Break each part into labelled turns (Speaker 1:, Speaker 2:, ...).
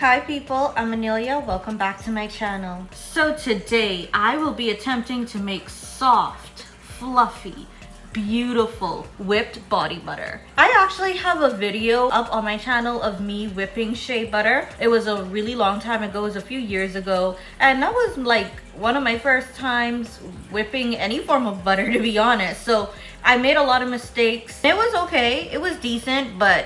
Speaker 1: Hi people, I'm Annelia. Welcome back to my channel. So today I will be attempting to make soft, fluffy, beautiful whipped body butter. I actually have a video up on my channel of me whipping shea butter. It was a really long time ago, it was a few years ago, and that was like one of my first times whipping any form of butter, to be honest. So I made a lot of mistakes. It was okay, it was decent, but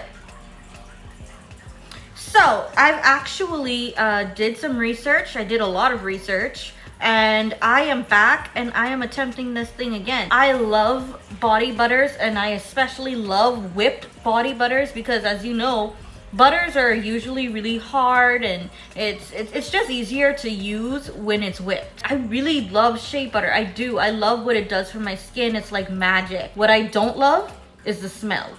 Speaker 1: so I've actually did some research. I did a lot of research and I am back and I am attempting this thing again. I love body butters and I especially love whipped body butters because, as you know, butters are usually really hard and it's just easier to use when it's whipped. I really love shea butter. I do. I love what it does for my skin. It's like magic. What I don't love is the smell.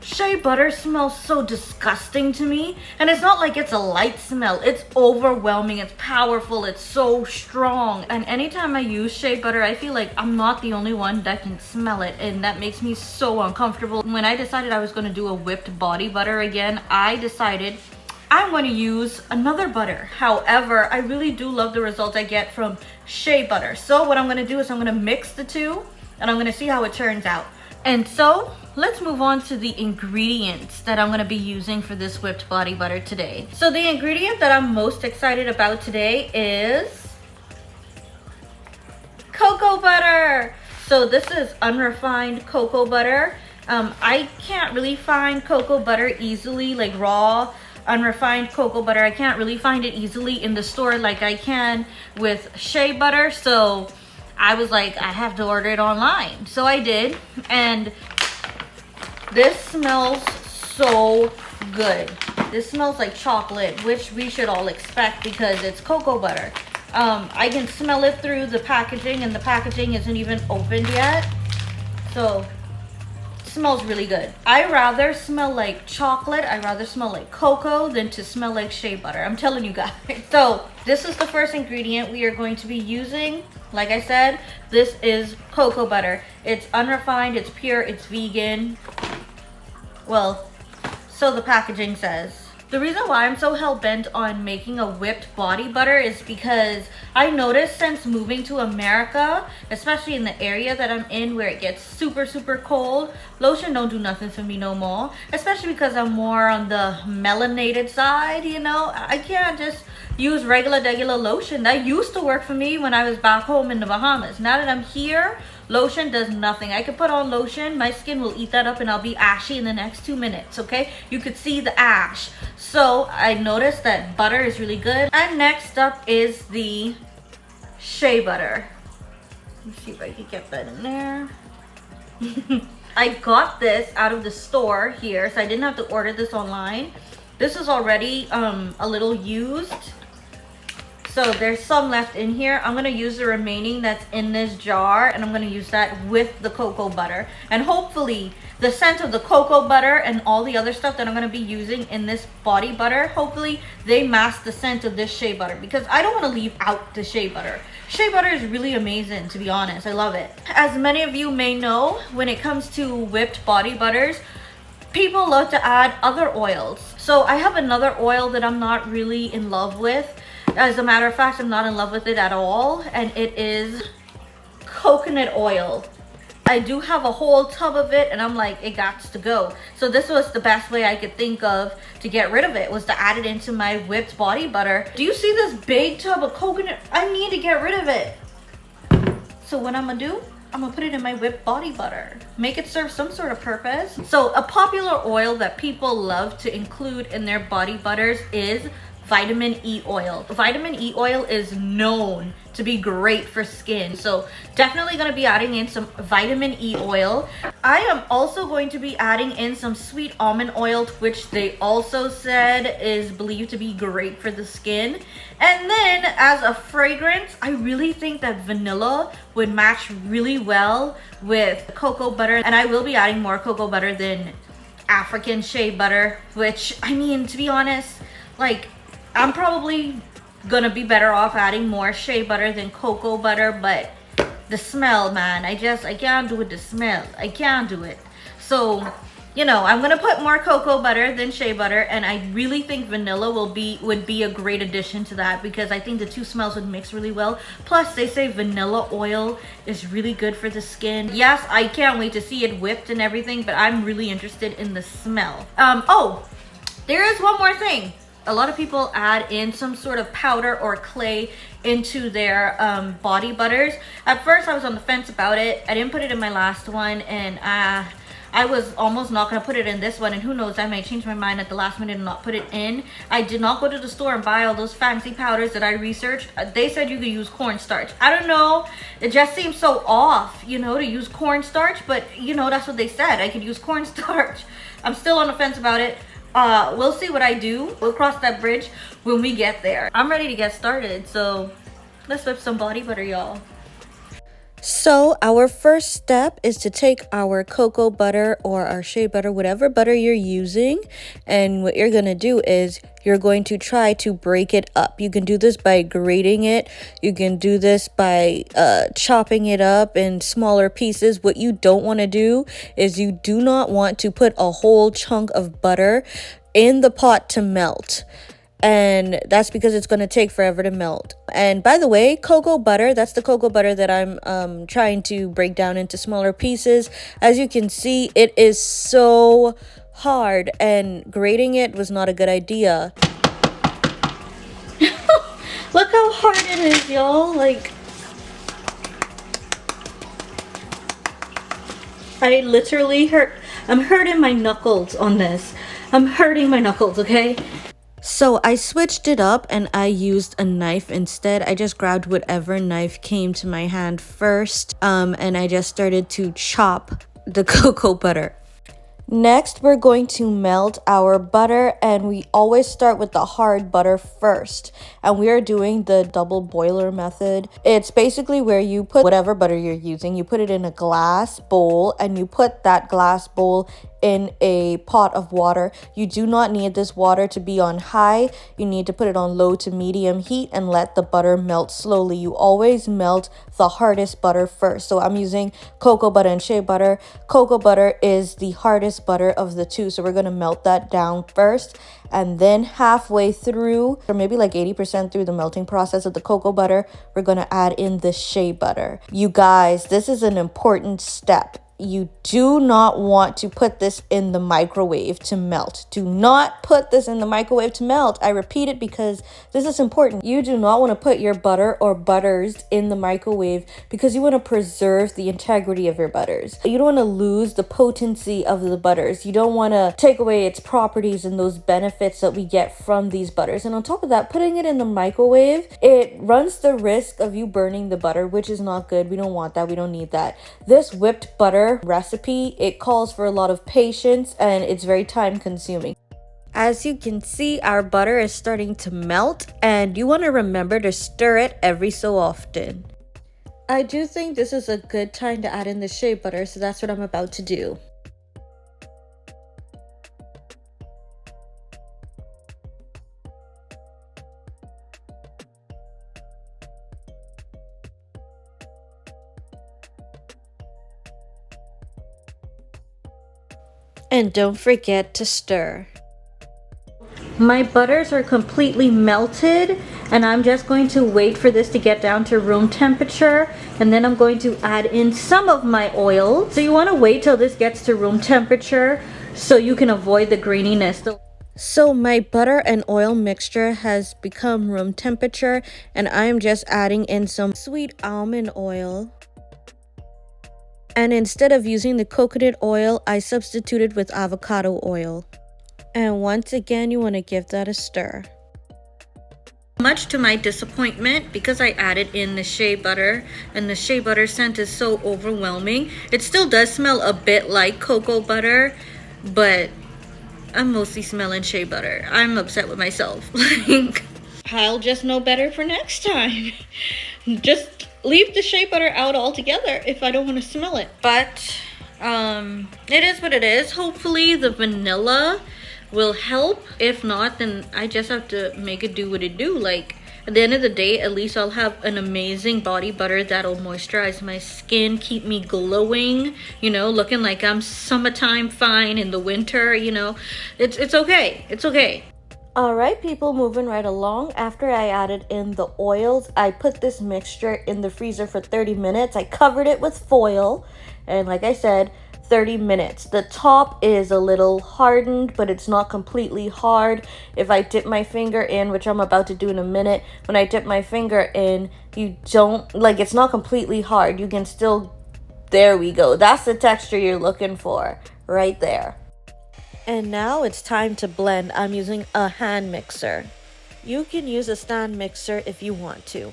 Speaker 1: Shea butter smells so disgusting to me, and it's not like it's a light smell. It's overwhelming, it's powerful, it's so strong. And anytime I use shea butter, I feel like I'm not the only one that can smell it, and that makes me so uncomfortable. When I decided I was going to do a whipped body butter again, I decided I'm going to use another butter. However, I really do love the results I get from shea butter. So what I'm going to do is I'm going to mix the two and I'm going to see how it turns out. And so let's move on to the ingredients that I'm going to be using for this whipped body butter today. So the ingredient that I'm most excited about today is cocoa butter. So this is unrefined cocoa butter. I can't really find cocoa butter easily, like raw unrefined cocoa butter. I can't really find it easily in the store like I can with shea butter. So I was like, I have to order it online. So I did, and this smells so good. This smells like chocolate, which we should all expect because it's cocoa butter. I can smell it through the packaging, and the packaging isn't even opened yet. So it smells really good. I rather smell like chocolate, I rather smell like cocoa than to smell like shea butter. I'm telling you guys. So this is the first ingredient we are going to be using. Like I said, this is cocoa butter. It's unrefined, it's pure, it's vegan. Well, so the packaging says. The reason why I'm so hell-bent on making a whipped body butter is because I noticed since moving to America, especially in the area that I'm in where it gets super cold, lotion don't do nothing for me no more. Especially because I'm more on the melanated side, you know. I can't just use regular lotion. That used to work for me when I was back home in the Bahamas. Now that I'm here, lotion does nothing. I could put on lotion, my skin will eat that up and I'll be ashy in the next 2 minutes, okay? You could see the ash. So I noticed that butter is really good. And next up is the shea butter. Let me see if I can get that in there. I got this out of the store here, so I didn't have to order this online. This is already a little used. So there's some left in here. I'm going to use the remaining that's in this jar, and I'm going to use that with the cocoa butter. And hopefully the scent of the cocoa butter and all the other stuff that I'm going to be using in this body butter, hopefully they mask the scent of this shea butter, because I don't want to leave out the shea butter. Shea butter is really amazing, to be honest. I love it. As many of you may know, when it comes to whipped body butters, people love to add other oils. So I have another oil that I'm not really in love with. As a matter of fact, I'm not in love with it at all, and it is coconut oil. I do have a whole tub of it, and I'm like, it got to go. So this was the best way I could think of to get rid of it, was to add it into my whipped body butter. Do you see this big tub of coconut? I need to get rid of it. So what I'm gonna do, I'm gonna put it in my whipped body butter. Make it serve some sort of purpose. So a popular oil that people love to include in their body butters is vitamin E oil. Vitamin E oil is known to be great for skin, so definitely going to be adding in some vitamin E oil. I am also going to be adding in some sweet almond oil, which they also said is believed to be great for the skin. And then as a fragrance, I really think that vanilla would match really well with cocoa butter, and I will be adding more cocoa butter than African shea butter, which, I mean, to be honest, like, I'm probably gonna be better off adding more shea butter than cocoa butter, but the smell, man, I can't do it. The smell, I can't do it. So you know, I'm gonna put more cocoa butter than shea butter, and I really think vanilla would be a great addition to that, because I think the two smells would mix really well. Plus, they say vanilla oil is really good for the skin. Yes, I can't wait to see it whipped and everything, but I'm really interested in the smell. Oh, there is one more thing. A lot of people add in some sort of powder or clay into their body butters. At first, I was on the fence about it. I didn't put it in my last one, and I was almost not gonna put it in this one, and who knows, I may change my mind at the last minute and not put it in. I did not go to the store and buy all those fancy powders that I researched. They said you could use cornstarch. I don't know, it just seems so off, you know, to use cornstarch, but you know, that's what they said. I could use cornstarch. I'm still on the fence about it. We'll see what I do. We'll cross that bridge when we get there. I'm ready to get started, so let's whip some body butter, y'all. So our first step is to take our cocoa butter or our shea butter, whatever butter you're using, and what you're gonna do is you're going to try to break it up. You can do this by grating it. You can do this by chopping it up in smaller pieces. What you don't want to do is you do not want to put a whole chunk of butter in the pot to melt. And that's because it's going to take forever to melt. And by the way, cocoa butter, that's the cocoa butter that I'm trying to break down into smaller pieces. As you can see, it is so hard, and grating it was not a good idea. Look how hard it is, y'all. Like, I literally I'm hurting my knuckles on this. I'm hurting my knuckles, okay? So I switched it up and I used a knife instead. I just grabbed whatever knife came to my hand first, and I just started to chop the cocoa butter. Next, we're going to melt our butter, and we always start with the hard butter first. And we are doing the double boiler method. It's basically where you put whatever butter you're using, you put it in a glass bowl, and you put that glass bowl in a pot of water. You do not need this water to be on high. You need to put it on low to medium heat and let the butter melt slowly. You always melt the hardest butter first. So I'm using cocoa butter and shea butter. Cocoa butter is the hardest butter of the two, so we're going to melt that down first, and then halfway through, or maybe like 80% through the melting process of the cocoa butter, we're going to add in the shea butter. You guys, this is an important step. You do not want to put this in the microwave to melt. Do not put this in the microwave to melt. I repeat it because this is important. You do not want to put your butter or butters in the microwave because you want to preserve the integrity of your butters. You don't want to lose the potency of the butters. You don't want to take away its properties and those benefits that we get from these butters. And on top of that, putting it in the microwave, it runs the risk of you burning the butter, which is not good. We don't want that. We don't need that. This whipped butter recipe, it calls for a lot of patience, and it's very time consuming. As you can see, our butter is starting to melt, and you want to remember to stir it every so often. I do think this is a good time to add in the shea butter, so that's what I'm about to do. And don't forget to stir. My butters are completely melted, and I'm just going to wait for this to get down to room temperature, and then I'm going to add in some of my oil. So you want to wait till this gets to room temperature so you can avoid the graininess. So my butter and oil mixture has become room temperature, and I'm just adding in some sweet almond oil. And instead of using the coconut oil, I substituted with avocado oil. And once again, you want to give that a stir. Much to my disappointment, because I added in the shea butter, and the shea butter scent is so overwhelming, it still does smell a bit like cocoa butter, but I'm mostly smelling shea butter. I'm upset with myself. Like, I'll just know better for next time. Just leave the shea butter out altogether if I don't want to smell it. But it is what it is. Hopefully the vanilla will help. If not, then I just have to make it do what it do. Like, At the end of the day, at least I'll have an amazing body butter that'll moisturize my skin, keep me glowing, you know, looking like I'm summertime fine in the winter, you know. It's okay. It's okay. All right, people, moving right along. After I added in the oils, I put this mixture in the freezer for 30 minutes. I covered it with foil, and like I said, 30 minutes. The top is a little hardened, but it's not completely hard. If I dip my finger in, which I'm about to do in a minute, when I dip my finger in, you don't, like, it's not completely hard. You can still, there we go. That's the texture you're looking for right there. And now it's time to blend. I'm using a hand mixer. You can use a stand mixer if you want to.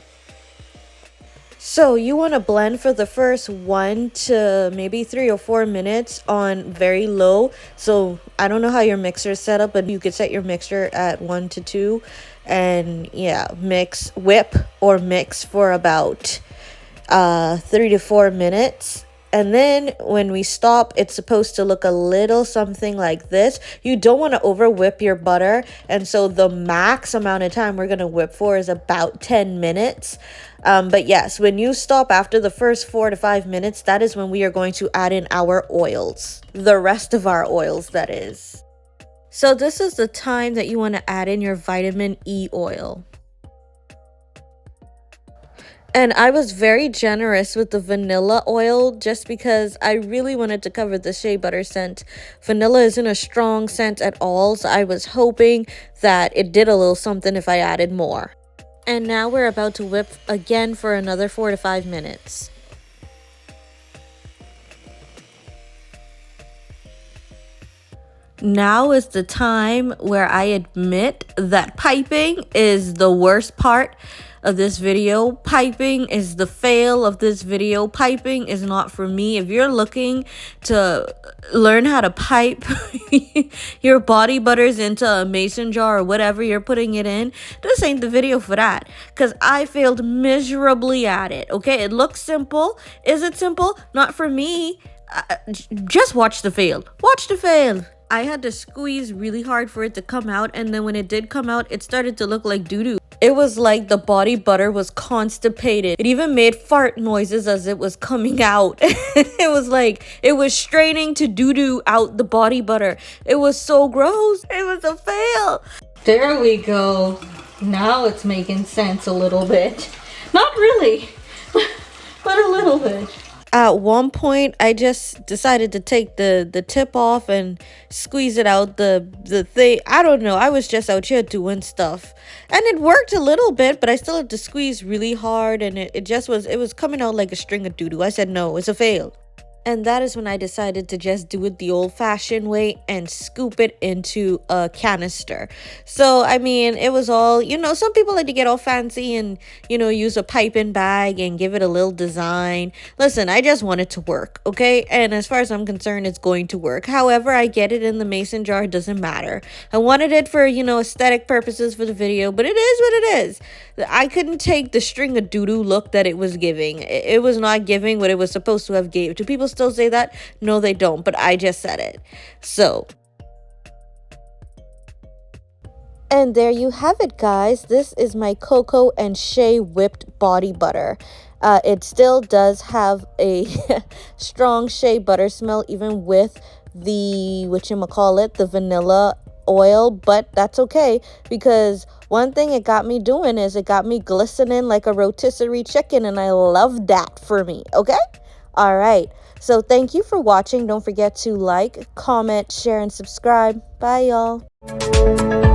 Speaker 1: So you want to blend for the first 1 to maybe 3 or 4 minutes on very low. So I don't know how your mixer is set up, but you could set your mixer at 1 to 2. And yeah, whip or mix for about 3 to 4 minutes. And then when we stop, it's supposed to look a little something like this. You don't want to over whip your butter. And so the max amount of time we're going to whip for is about 10 minutes. But yes, when you stop after the first 4 to 5 minutes, that is when we are going to add in our oils. The rest of our oils, that is. So this is the time that you want to add in your vitamin E oil. And I was very generous with the vanilla oil just because I really wanted to cover the shea butter scent. Vanilla isn't a strong scent at all, so I was hoping that it did a little something if I added more. And now we're about to whip again for another 4 to 5 minutes. Now is the time where I admit that piping is the worst part of this video. Piping is the fail of this video. Piping is not for me. If you're looking to learn how to pipe your body butters into a mason jar or whatever you're putting it in, this ain't the video for that, because I failed miserably at it. Okay, it looks simple. Is it simple? Not for me. Just watch the fail. Watch the fail. I had to squeeze really hard for it to come out, and then when it did come out, it started to look like doo-doo. It was like the body butter was constipated. It even made fart noises as it was coming out. It was like it was straining to doo-doo out the body butter. It was so gross. It was a fail. There we go. Now it's making sense a little bit. Not really, but a little bit. At one point, I just decided to take the tip off and squeeze it out the thing. I don't know. I was just out here doing stuff. And it worked a little bit, but I still had to squeeze really hard. And it was coming out like a string of doo-doo. I said, no, it's a fail. And that is when I decided to just do it the old-fashioned way and scoop it into a canister. So, I mean, it was all, you know, some people like to get all fancy and, you know, use a piping bag and give it a little design. Listen, I just want it to work, okay? And as far as I'm concerned, it's going to work. However, I get it in the mason jar, it doesn't matter. I wanted it for, you know, aesthetic purposes for the video, but it is what it is. I couldn't take the string of doo-doo look that it was giving. It was not giving what it was supposed to have gave. Do people still say that? No, they don't, but I just said it. So, and there you have it, guys. This is my cocoa and shea whipped body butter. It still does have a strong shea butter smell, even with the the vanilla oil, but that's okay, because one thing it got me doing is it got me glistening like a rotisserie chicken, and I love that for me. Okay, all right, so thank you for watching. Don't forget to like, comment, share, and subscribe. Bye, y'all.